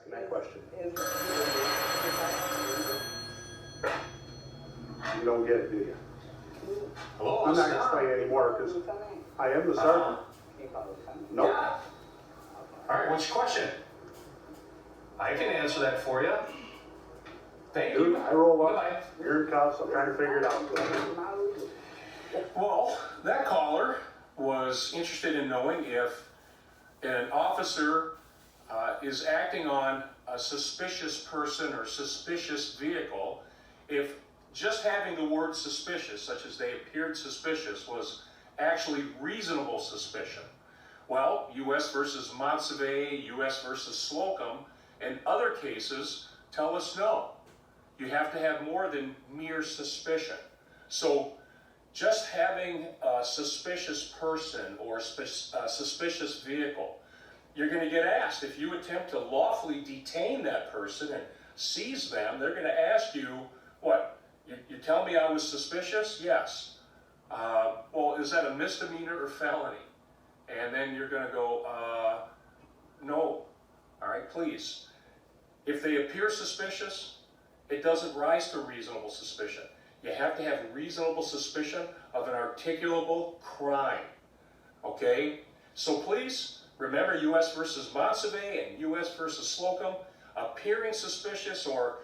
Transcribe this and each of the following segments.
asking that question. You don't get it, do you? Hello, I'm not going to explain anymore because I am the sergeant. Nope. All right, what's your question? I can answer that for you. Thank Dude, you. I roll up. Bye-bye. You're in cuffs. I'm trying to figure it out. Well, that caller was interested in knowing if an officer is acting on a suspicious person or suspicious vehicle, if just having the word suspicious, such as they appeared suspicious, was actually reasonable suspicion. Well, U.S. versus Montsevier, U.S. versus Slocum, and other cases tell us no. You have to have more than mere suspicion. So just having a suspicious person or a suspicious vehicle, you're going to get asked, if you attempt to lawfully detain that person and seize them, they're going to ask you, what? You tell me I was suspicious? Yes. Well, is that a misdemeanor or felony? And then you're going to go, no. All right, please. If they appear suspicious, it doesn't rise to reasonable suspicion. You have to have reasonable suspicion of an articulable crime. Okay? So please, remember U.S. versus Montsevier and U.S. versus Slocum, appearing suspicious or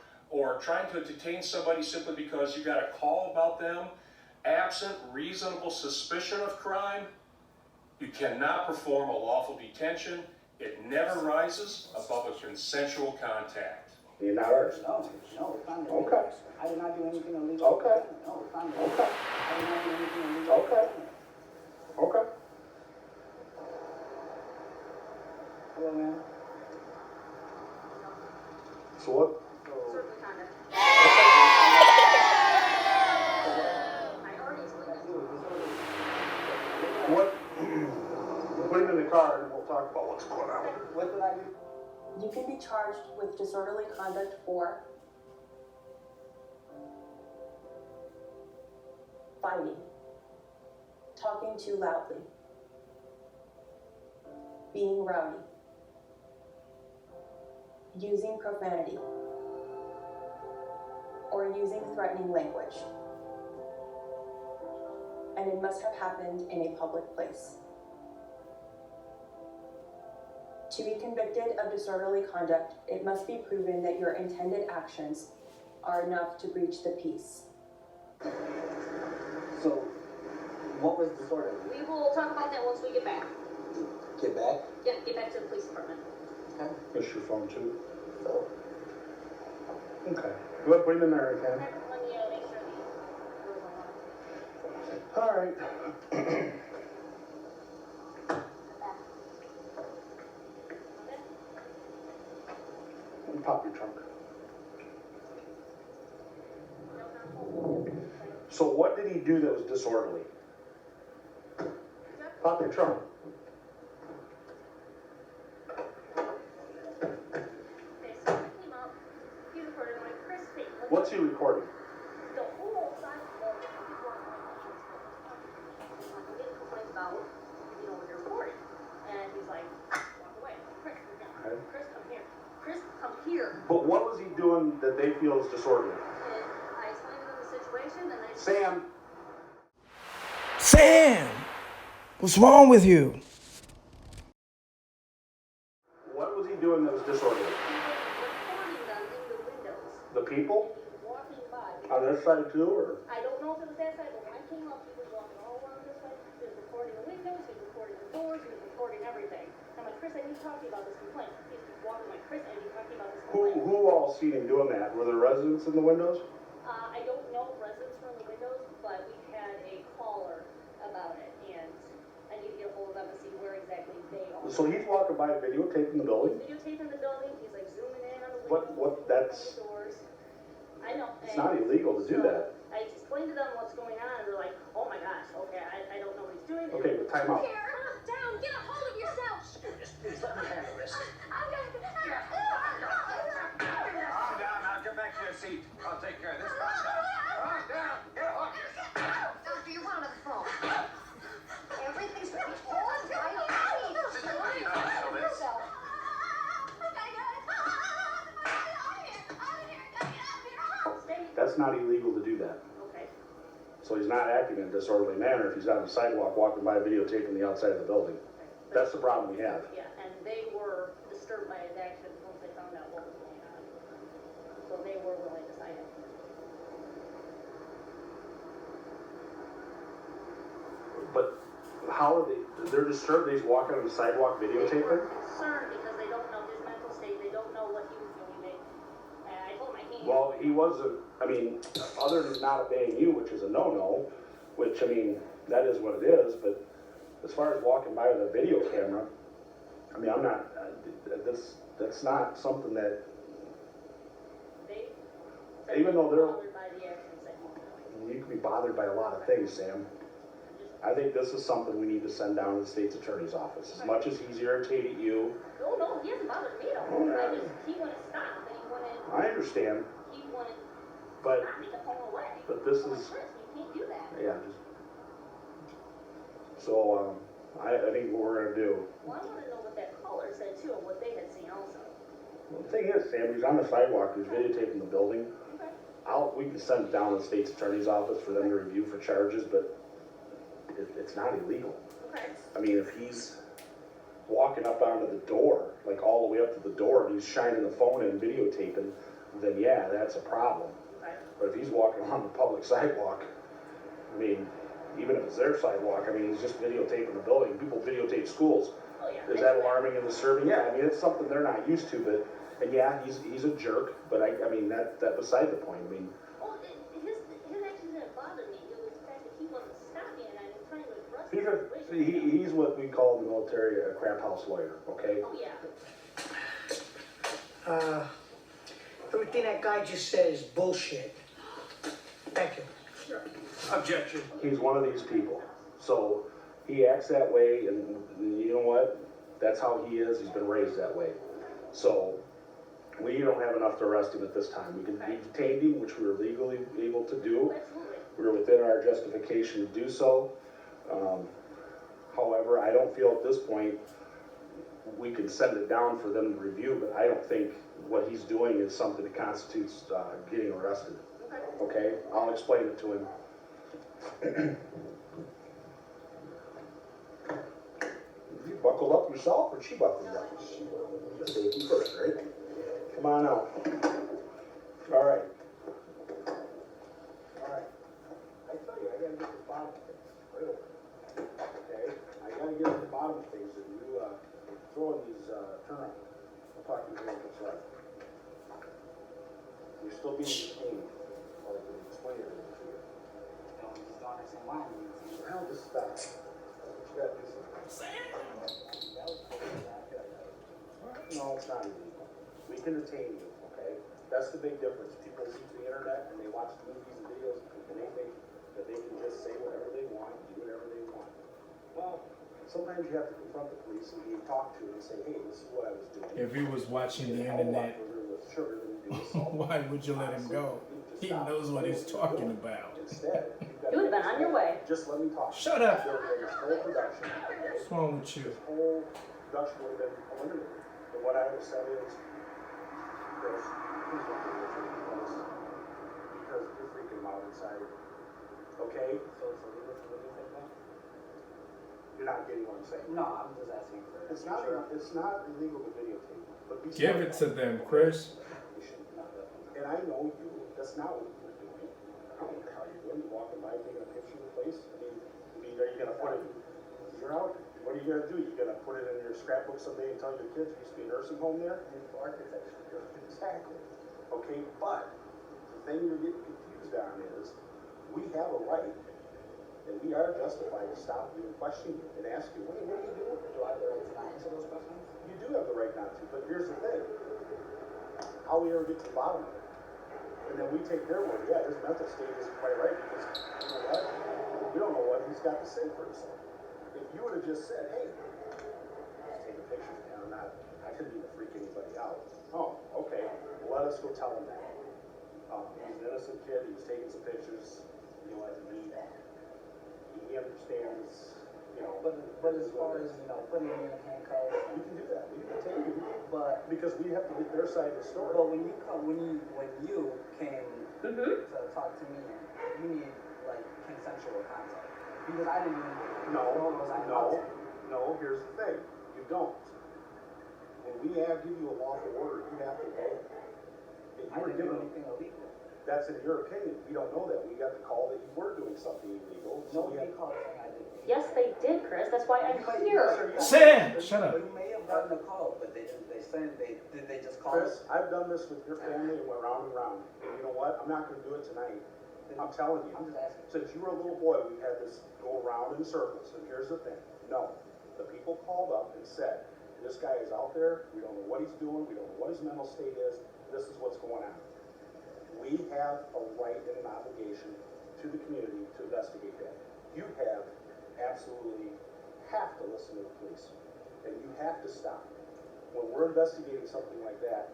trying to detain somebody simply because you got a call about them, absent reasonable suspicion of crime, you cannot perform a lawful detention. It never rises above a consensual contact. You're not ours. No, it's not. Okay. I did not do anything illegal. Okay. No, it's not. Okay. I did not do anything illegal. Okay. Okay. Hello, ma'am. So what? Certainly conduct. I already explained that. What? Put him in the car and we'll talk about what's going on. What did I do? You can be charged with disorderly conduct for fighting, talking too loudly, being rowdy, using profanity, or using threatening language. And it must have happened in a public place. To be convicted of disorderly conduct, it must be proven that your intended actions are enough to breach the peace. So, what was disorderly? We will talk about that once we get back. Get back? Yeah, get back to the police department. Okay. That's your phone too. So, Okay. Go ahead, put him in there again. Let me make sure the All right. Pop your trunk. So what did he do that was disorderly? Pop your trunk. Okay, so I came up, he recorded my Chris thing. What's he recording? The whole side of the people are getting complaints about, what you're recording. And he's like, walk away. Chris, you're down. Okay. Chris, come here. Chris, come here. But what was he doing that they feel is disorderly? And I explained to them the situation, and they Sam, what's wrong with you? what was he doing that was disorderly? recording them in the windows. The people Walking by. on this side too, or? I don't know if it was that side, but when I came up, he was walking all around this way. He was recording the windows, he was recording the doors, he was recording everything. I'm like, Chris, I need to talk to you about this complaint. He's walking like, Chris, I need to talk to you about this complaint. Who all seen him doing that? Were there residents in the windows? I don't know residents from the windows, but we had a caller about it, and I need to get a hold of them and see where exactly they are. So he's walking by videotaping the building? Videotaping the building, he's like zooming in on the windows. What, that's, on the doors. I know. it's not illegal to do that. I explained to them what's going on, and they're like, oh my gosh, okay, I don't know what he's doing. Okay, but time out. Here, calm down, get a hold of yourself. Please let me handle this. I'm gonna Calm down, now get back to your seat. I'll take care of this. Calm down. Calm down. Get off yourself. Doctor, you want to the phone. Everything's gonna be all right. Sister, how do you know this? Yourself. that's not illegal to do that. Okay. So he's not acting in a disorderly manner if he's on the sidewalk walking by videotaping the outside of the building. That's the problem we have. Yeah, and they were disturbed by his actions once they found out what was going on. So they were willing to sign it. But how are they, they're disturbed, he's walking on the sidewalk They were videotaping? concerned because they don't know his mental state, they don't know what he was doing, and I told him I can't. Well, he wasn't, I mean, other than not obeying you, which is a no-no, which, I mean, that is what it is, but as far as walking by with a video camera, I mean, I'm not, that's not something that, They even though they're- bothered by the actions that he was doing. you can be bothered by a lot of things, Sam. I think this is something we need to send down to the state's attorney's office. As much as he's irritated you, Oh, no, he hasn't bothered me at all. He wanted to stop, and I understand, he wanted but, me to pull away. but this I'm like, is, Chris, you can't do that. yeah, just. So, I think what we're gonna do, Well, I wanna know what that caller said too, and what they had seen also. well, the thing is, Sam, he's on the sidewalk, he's videotaping the building. Okay. We can send it down to the state's attorney's office for them to review for charges, but it's not illegal. Okay. I mean, if he's walking up onto the door, like all the way up to the door, and he's shining the phone and videotaping, then yeah, that's a problem. Okay. But if he's walking on the public sidewalk, I mean, even if it's their sidewalk, I mean, he's just videotaping the building. People videotape schools. Oh, yeah. Is that alarming and disturbing? Yeah, I mean, it's something they're not used to, but, and yeah, he's a jerk, but I mean, that beside the point. I mean, Well, his actions didn't bother me. It was the fact that he wasn't stopping, and I was trying to address the situation. he's what we call in the military a crap house lawyer, okay? Oh, yeah. Everything that guy just said is bullshit. Thank you. Objection. He's one of these people. So he acts that way, and you know what? That's how he is. He's been raised that way. So we don't have enough to arrest him at this time. We detained him, which we were legally able to do. Absolutely. We were within our justification to do so. However, I don't feel at this point we can send it down for them to review, but I don't think what he's doing is something that constitutes getting arrested. Okay? I'll explain it to him. You buckled up yourself, or she buckled up? Safety first, right? Come on out. All right. All right. I tell you, I gotta get to the bottom of things. Right over. Okay? I gotta get to the bottom of things, and you, throwing these, turnaround. I'll talk to you about what's right. You're still being detained, or I can explain everything to you. I just don't understand why. Well, just stop. You gotta do something. No, it's not illegal. We can detain you, okay? That's the big difference. People see the internet and they watch movies and videos and they think that they can just say whatever they want, do whatever they want. Well, sometimes you have to confront the police and you talk to them and say, hey, this is what I was doing. If he was watching the A whole lot internet, further with sugar than you do with salt. why would you let him go? He knows what he's talking about. Instead, you've got You would've been on your way. Just let me talk. Shut up. This whole production, okay? What's wrong with you? This whole production would have been eliminated. But what I would have said is, Chris, please don't do this because you're freaking them out inside. Okay? So it's illegal to do things like that? You're not getting what I'm saying. No, I'm just asking for. It's not illegal to videotape, but be Give it to them, Chris. And I know you, that's not what you're doing. I don't care how you're doing, you're walking by, taking a picture of the place. I mean, are you gonna put it, you're out, what are you gonna do? You gonna put it in your scrapbook someday and tell your kids there used to be a nursing home there? Exactly. Okay, but the thing you're getting confused on is, we have a right, and we are justified to stop you and question you and ask you, what are you doing? Do I have the right to not answer those questions? You do have the right not to, but here's the thing. How we ever get to the bottom of it? And then we take their word, yeah, his mental state isn't quite right because, you know what? We don't know what he's got to say for himself. If you would have just said, hey, just take a picture, man, I didn't mean to freak anybody out. Oh, okay, well, let us go tell him that. He's an innocent kid, he was taking some pictures, you know, he understands, you know. But as far as, putting him in handcuffs, We can do that, we can detain you, but because we have to get their side of the story. when you came Mm-hmm. to talk to me, and you need like consensual contact. Because I didn't even No, know those I no, no, here's the thing, you don't. When we give you a lawful order, you have to obey it. If you I were didn't do given, anything illegal. that's in your opinion, we don't know that, we got the call that you were doing something illegal, so we Nobody have. called saying I did. Yes, they did, Chris, that's why I'm You might- here. yes or yes. Sam, shut up. You may have gotten a call, but they didn't. They said did they just call? Chris, I've done this with your family and went round and round, and you know what, I'm not gonna do it tonight, I'm telling you. I'm just asking. Since you were a little boy, we've had this go around in circles, and here's the thing, no, the people called up and said, this guy is out there, we don't know what he's doing, we don't know what his mental state is, this is what's going on. We have a right and an obligation to the community to investigate that. You absolutely have to listen to the police, and you have to stop. When we're investigating something like that,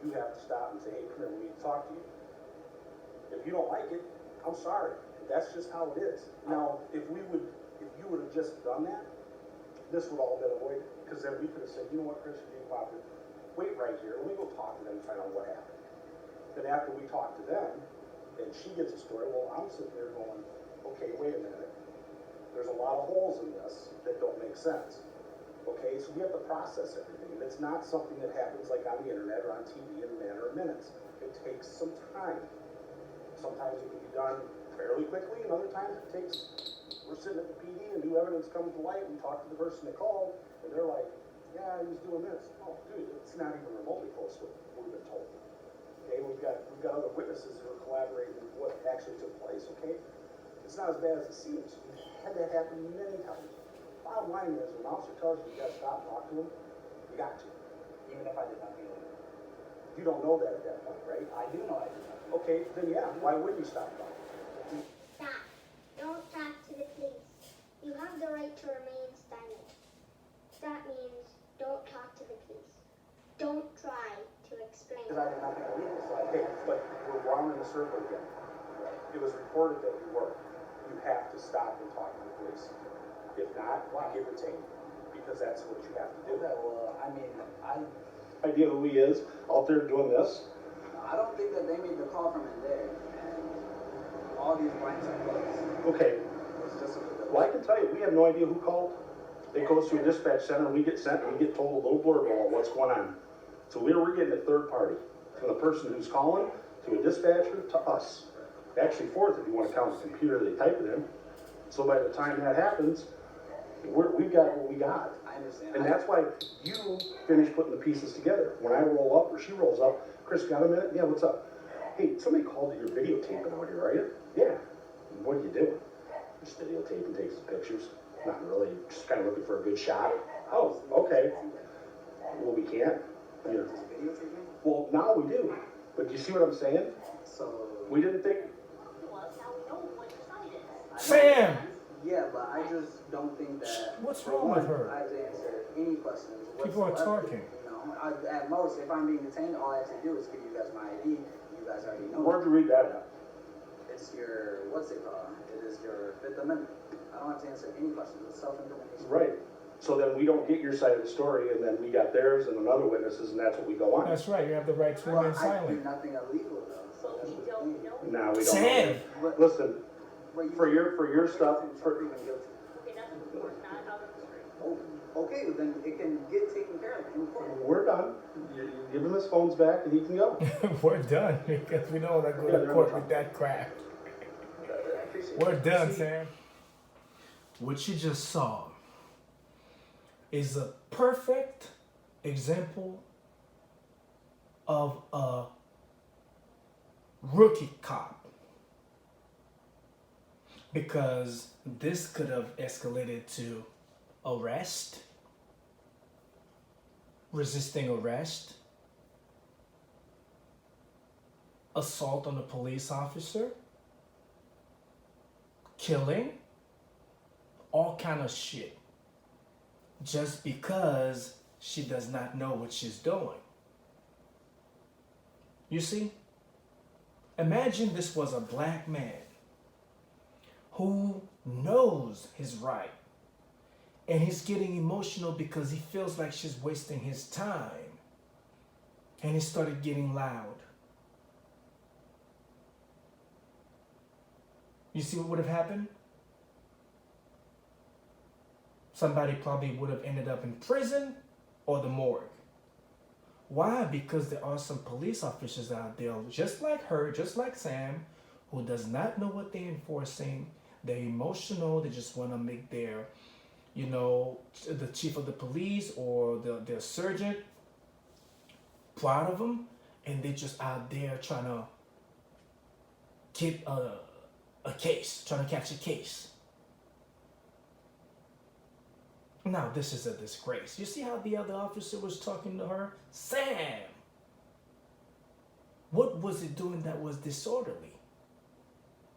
you have to stop and say, hey, come here, we need to talk to you. If you don't like it, I'm sorry, that's just how it is. Now, if you would have just done that, this would all have been avoided, because then we could have said, you know what, Chris, you need to wait right here, let me go talk to them and find out what happened. Then after we talk to them, and she gets a story, well, I'm sitting there going, okay, wait a minute, there's a lot of holes in this that don't make sense. Okay, so we have to process everything, and it's not something that happens like on the internet or on TV in a matter of minutes. It takes some time. Sometimes it can be done fairly quickly, and other times it takes, we're sitting at the PD and new evidence comes to light, we talk to the person that called, and they're like, yeah, he was doing this. Oh, dude, it's not even remotely close to what we've been told. Okay, we've got other witnesses who are collaborating with what actually took place, okay? It's not as bad as it seems. We've had that happen many times. Bottom line is, when an officer tells you gotta stop and talk to him, you got to. Even if I did not feel it. You don't know that at that point, right? I do know I did not. Okay, then yeah, why wouldn't you stop and talk? Stop. Don't talk to the police. You have the right to remain silent. That means don't talk to the police. Don't try to explain. Because I did nothing illegal, so I Okay, but we're round in the circle again. It was reported that you were. You have to stop and talk to the police. If not, you get retained, because that's what you have to do. Okay, well, I mean, Idea who he is out there doing this? I don't think that they made the call from in there, and all these blanks are closed. Okay, It's just well, I can tell you, we have no idea who called. It goes to a dispatch center, and we get sent, and we get told a little blurb about what's going on. So we're getting a third party, from the person who's calling, to a dispatcher, to us. Actually fourth, if you want to count the computer they type it in. So by the time that happens, we got what we got. I understand. And that's why you finish putting the pieces together. When I roll up, or she rolls up, Chris, got a minute? Yeah, what's up? Hey, somebody called that you're videotaping out here, are you? Yeah. What are you doing? Just videotaping, takes some pictures. Not really, just kind of looking for a good shot. Oh, okay. Well, we can't. You know. Just videotape me? Well, now we do. But you see what I'm saying? So, We didn't think. Well, that's how we know what your side is. Sam! yeah, but I just don't think that. What's for wrong with one, her? I have to answer any questions. People are whatsoever, talking. You know, at most, if I'm being detained, all I have to do is give you guys my ID. You guys already know. Where'd you read that at? It's your, what's it called? It is your Fifth Amendment. I don't have to answer any questions. It's self-incrimination. Right. So then we don't get your side of the story, and then we got theirs and another witnesses, and that's what we go on. That's right, you have the right to Well, remain I do silent. nothing illegal though. So that's You the don't thing. know? Now we don't. Sam! But- Listen, but you- for your stuff, for, proven guilty. Okay, that's in court, not out on the street. Oh, okay, well then it can get taken care of in court. we're done. You give him his phones back, and he can go. We're done, because we don't want to go Yeah, to they're court in with that crap. I appreciate We're it. done, Sam. What you just saw is a perfect example of a rookie cop. Because this could have escalated to arrest, resisting arrest, assault on a police officer, killing, all kind of shit, just because she does not know what she's doing. You see? Imagine this was a black man who knows his right, and he's getting emotional because he feels like she's wasting his time, and he started getting loud. You see what would have happened? Somebody probably would have ended up in prison or the morgue. Why? Because there are some police officers out there, just like her, just like Sam, who does not know what they're enforcing. They're emotional. They just want to make their, the chief of the police or their sergeant proud of them, and they're just out there trying to get a case, trying to catch a case. Now, this is a disgrace. You see how the other officer was talking to her? Sam! What was it doing that was disorderly?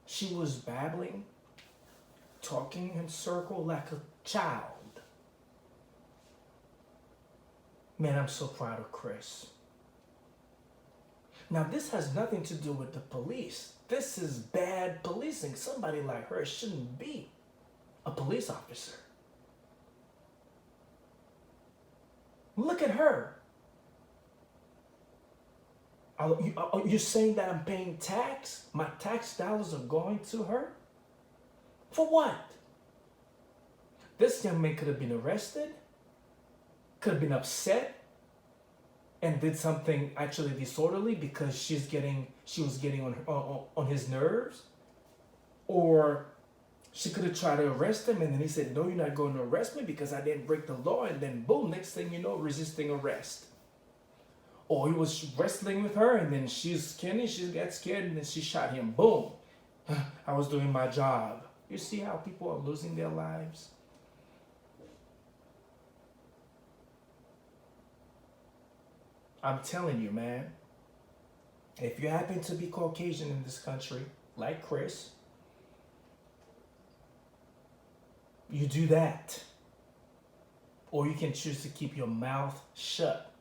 She was babbling, talking in circle like a child. Man, I'm so proud of Chris. Now, this has nothing to do with the police. This is bad policing. Somebody like her shouldn't be a police officer. Look at her. Are you saying that I'm paying tax? My tax dollars are going to her? For what? This young man could have been arrested, could have been upset, and did something actually disorderly because she was getting on his nerves, or she could have tried to arrest him, and then he said, "No, you're not going to arrest me because I didn't break the law." And then boom, next thing you know, resisting arrest. Or he was wrestling with her, and then she got scared, and then she shot him. Boom. I was doing my job. You see how people are losing their lives? I'm telling you, man. If you happen to be Caucasian in this country, like Chris, you do that. Or you can choose to keep your mouth shut.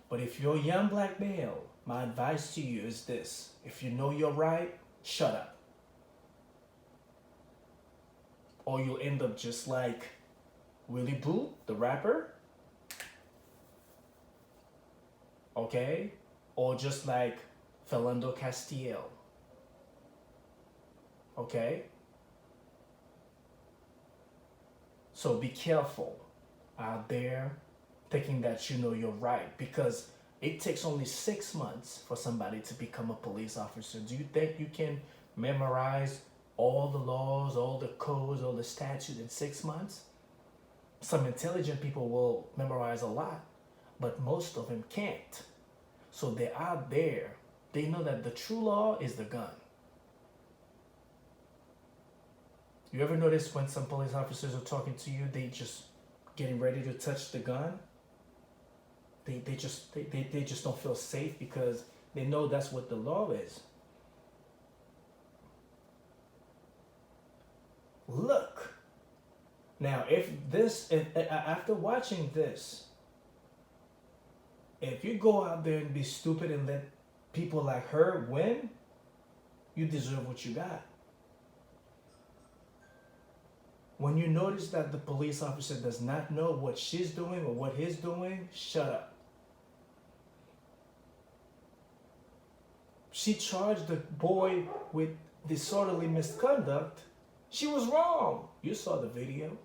But if you're a young black male, my advice to you is this. If you know you're right, shut up. Or you'll end up just like Willie Boo, the rapper. Okay? Or just like Philando Castile. Okay? So be careful out there thinking that you know you're right, because it takes only 6 months for somebody to become a police officer. Do you think you can memorize all the laws, all the codes, all the statutes in 6 months? Some intelligent people will memorize a lot, but most of them can't. So they're out there. They know that the true law is the gun. You ever notice when some police officers are talking to you, they just getting ready to touch the gun? They just don't feel safe because they know that's what the law is. Look. Now, if after watching this, if you go out there and be stupid and let people like her win, you deserve what you got. When you notice that the police officer does not know what she's doing or what he's doing, shut up. She charged the boy with disorderly misconduct. She was wrong. You saw the video.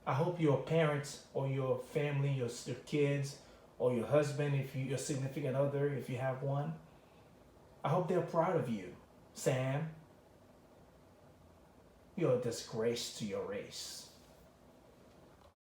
I hope your parents or your family, your kids, or your husband, if you, your significant other, if you have one, I hope they're proud of you, Sam. You're a disgrace to your race.